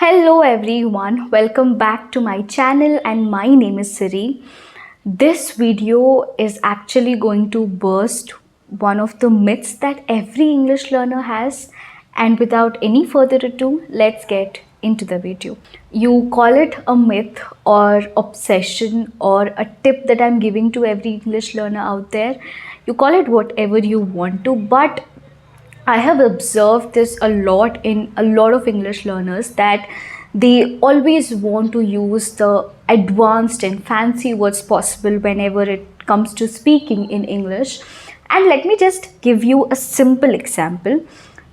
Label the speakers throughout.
Speaker 1: Hello everyone, welcome back to my channel and my name is Siri. This video is actually going to burst one of the myths that every English learner has, and without any further ado, let's get into the video. You call it a myth or obsession or a tip that I'm giving to every English learner out there. You call it whatever you want to, but I have observed this a lot in a lot of English learners that they always want to use the advanced and fancy words possible whenever it comes to speaking in English. And let me just give you a simple example.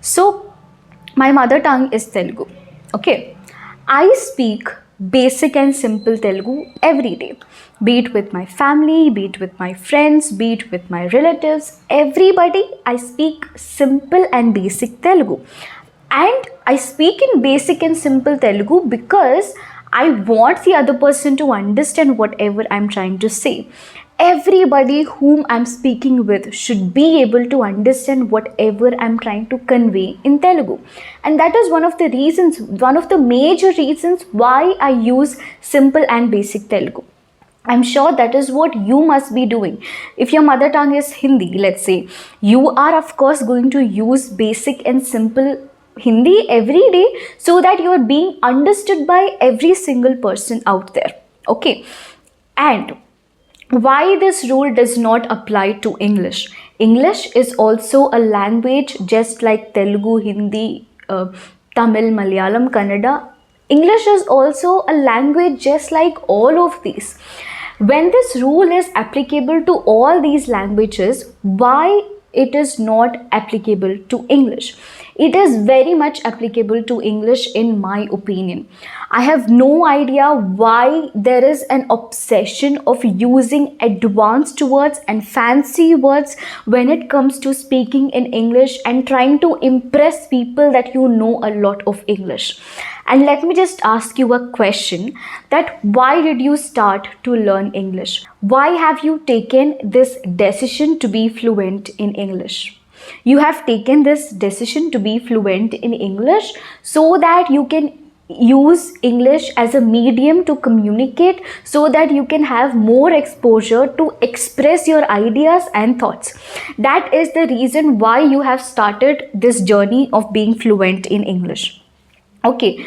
Speaker 1: So, my mother tongue is Telugu. Okay, I speak basic and simple Telugu every day, be it with my family, be it with my friends, be it with my relatives, everybody. I speak simple and basic Telugu, and I speak in basic and simple Telugu because I want the other person to understand whatever I'm trying to say. Everybody whom I'm speaking with should be able to understand whatever I'm trying to convey in Telugu. And that is one of the reasons, one of the major reasons why I use simple and basic Telugu. I'm sure that is what you must be doing. If your mother tongue is Hindi, let's say, you are of course going to use basic and simple Hindi every day so that you are being understood by every single person out there. Okay. And why this rule does not apply to English? English is also a language just like Telugu, Hindi, Tamil, Malayalam, Kannada. English is also a language just like all of these. When this rule is applicable to all these languages, why it is not applicable to English? It is very much applicable to English in my opinion. I have no idea why there is an obsession of using advanced words and fancy words when it comes to speaking in English and trying to impress people that you know a lot of English. And let me just ask you a question, that why did you start to learn English? Why have you taken this decision to be fluent in English? You have taken this decision to be fluent in English so that you can use English as a medium to communicate, so that you can have more exposure to express your ideas and thoughts. That is the reason why you have started this journey of being fluent in English. Okay.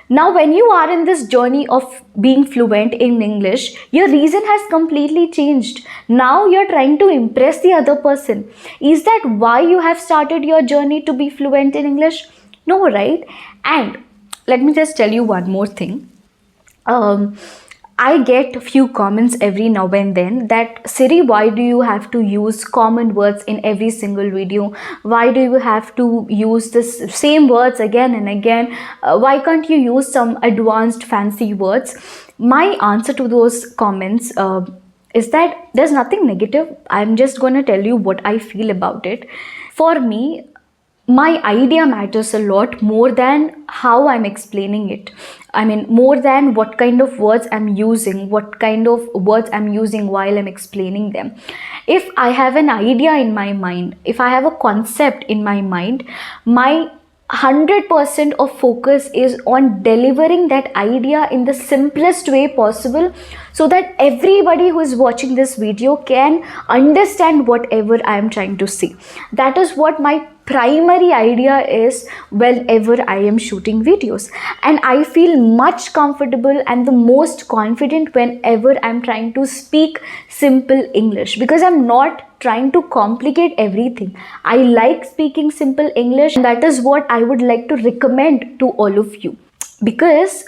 Speaker 1: Now, when you are in this journey of being fluent in English, your reason has completely changed. Now you're trying to impress the other person. Is that why you have started your journey to be fluent in English? No, right? And let me just tell you one more thing. I get a few comments every now and then that, Siri, why do you have to use common words in every single video? Why do you have to use the same words again and again? Why can't you use some advanced fancy words? My answer to those comments is that there's nothing negative. I'm just going to tell you what I feel about it. For me, my idea matters a lot more than how I'm explaining it. I mean, more than what kind of words I'm using, what kind of words I'm using while I'm explaining them. If I have an idea in my mind, if I have a concept in my mind, my 100% of focus is on delivering that idea in the simplest way possible, so that everybody who is watching this video can understand whatever I am trying to say. That is what my primary idea is whenever I am shooting videos, and I feel much comfortable and the most confident whenever I'm trying to speak simple English, because I'm not trying to complicate everything. I like speaking simple English, and that is what I would like to recommend to all of you. Because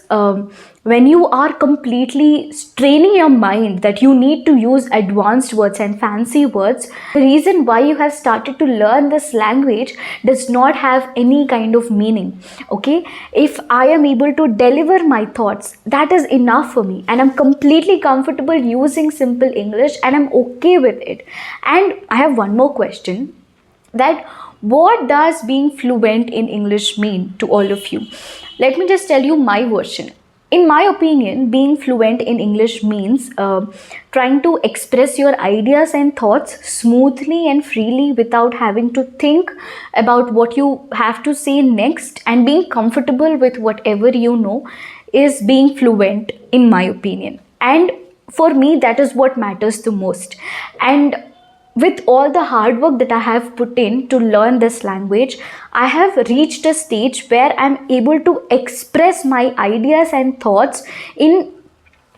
Speaker 1: when you are completely straining your mind that you need to use advanced words and fancy words, the reason why you have started to learn this language does not have any kind of meaning. Okay, if I am able to deliver my thoughts, that is enough for me, and I'm completely comfortable using simple English, and I'm okay with it. And I have one more question, that what does being fluent in English mean to all of you? Let me just tell you my version. In my opinion, being fluent in English means trying to express your ideas and thoughts smoothly and freely without having to think about what you have to say next, and being comfortable with whatever you know is being fluent, in my opinion. And for me, that is what matters the most. And with all the hard work that I have put in to learn this language, I have reached a stage where I'm able to express my ideas and thoughts in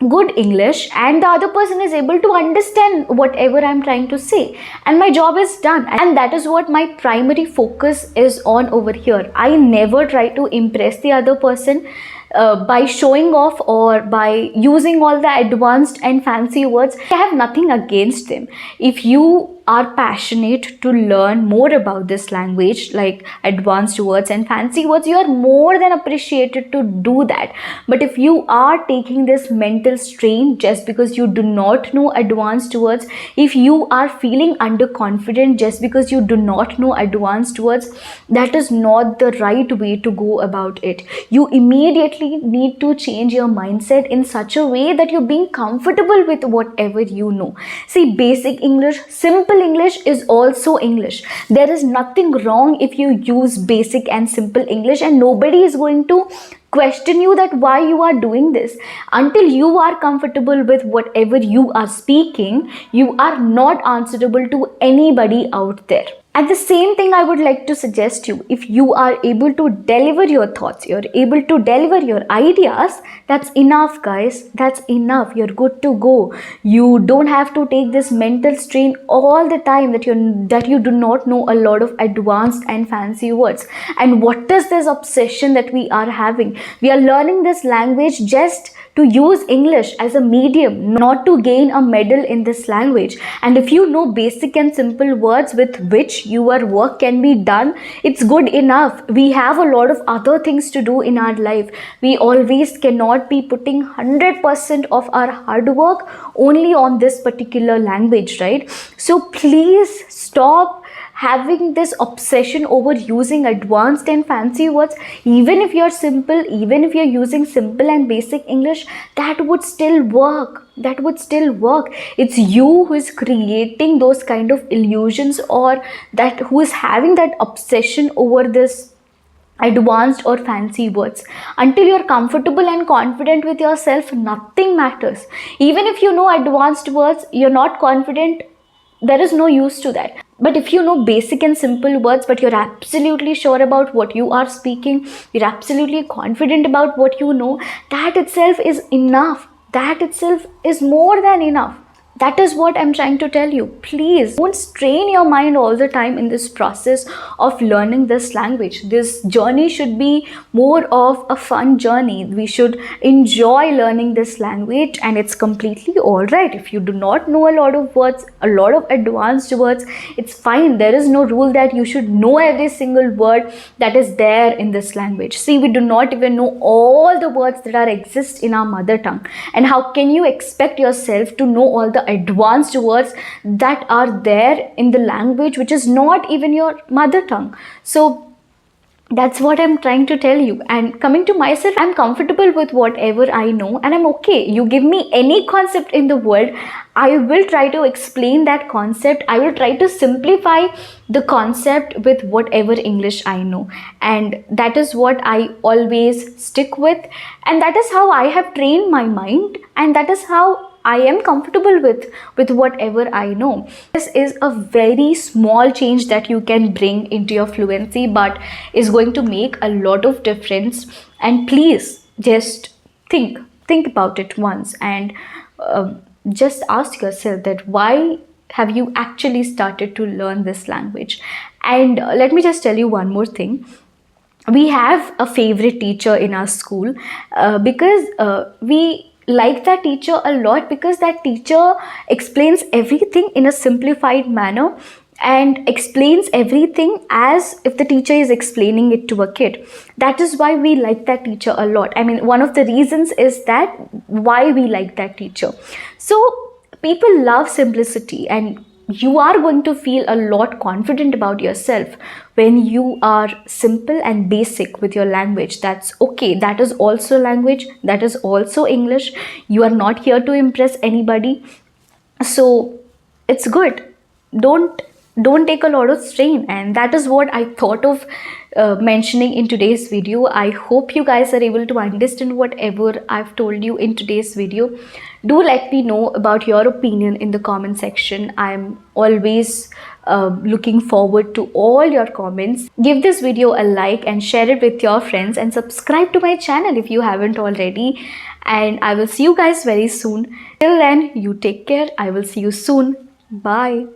Speaker 1: good English, and the other person is able to understand whatever I'm trying to say, and my job is done. And that is what my primary focus is on over here. I never try to impress the other person by showing off or by using all the advanced and fancy words. I have nothing against them. If you are passionate to learn more about this language, like advanced words and fancy words, you are more than appreciated to do that. But if you are taking this mental strain just because you do not know advanced words, if you are feeling underconfident just because you do not know advanced words, that is not the right way to go about it. You immediately need to change your mindset in such a way that you're being comfortable with whatever you know. See, basic English, simple English is also English. There is nothing wrong if you use basic and simple English, and nobody is going to question you that why you are doing this. Until you are comfortable with whatever you are speaking, you are not answerable to anybody out there. And the same thing I would like to suggest you, if you are able to deliver your thoughts, you're able to deliver your ideas, that's enough, guys. That's enough. You're good to go. You don't have to take this mental strain all the time that you do not know a lot of advanced and fancy words. And what is this obsession that we are having? We are learning this language just to use English as a medium, not to gain a medal in this language. And if you know basic and simple words with which your work can be done, it's good enough. We have a lot of other things to do in our life. We always cannot be putting 100% of our hard work only on this particular language, right? So please stop having this obsession over using advanced and fancy words. Even if you're simple, even if you're using simple and basic English, that would still work. That would still work. It's you who is creating those kind of illusions, or that who is having that obsession over this advanced or fancy words. Until you're comfortable and confident with yourself, nothing matters. Even if you know advanced words, you're not confident, there is no use to that. But if you know basic and simple words, but you're absolutely sure about what you are speaking, you're absolutely confident about what you know, that itself is enough. That itself is more than enough. That is what I'm trying to tell you. Please don't strain your mind all the time in this process of learning this language. This journey should be more of a fun journey. We should enjoy learning this language, and it's completely all right. If you do not know a lot of words, a lot of advanced words, it's fine. There is no rule that you should know every single word that is there in this language. See, we do not even know all the words that exist in our mother tongue. And how can you expect yourself to know all the advanced words that are there in the language which is not even your mother tongue? So that's what I'm trying to tell you. And coming to myself, I'm comfortable with whatever I know, and I'm okay. You give me any concept in the world, I will try to explain that concept. I will try to simplify the concept with whatever English I know. And that is what I always stick with. And that is how I have trained my mind. And that is how I am comfortable with whatever I know. This is a very small change that you can bring into your fluency, but is going to make a lot of difference. And please just think about it once, and just ask yourself that why have you actually started to learn this language. And let me just tell you one more thing. We have a favorite teacher in our school because we like that teacher a lot, because that teacher explains everything in a simplified manner and explains everything as if the teacher is explaining it to a kid. That is why we like that teacher a lot. I mean, one of the reasons is that why we like that teacher. So people love simplicity, and you are going to feel a lot confident about yourself when you are simple and basic with your language. That's okay. That is also language. That is also English. You are not here to impress anybody. So it's good. Don't take a lot of strain, and that is what I thought of mentioning in today's video. I hope you guys are able to understand whatever I've told you in today's video. Do let me know about your opinion in the comment section. I'm always looking forward to all your comments. Give this video a like and share it with your friends, and subscribe to my channel if you haven't already. And I will see you guys very soon. Till then, you take care. I will see you soon. Bye.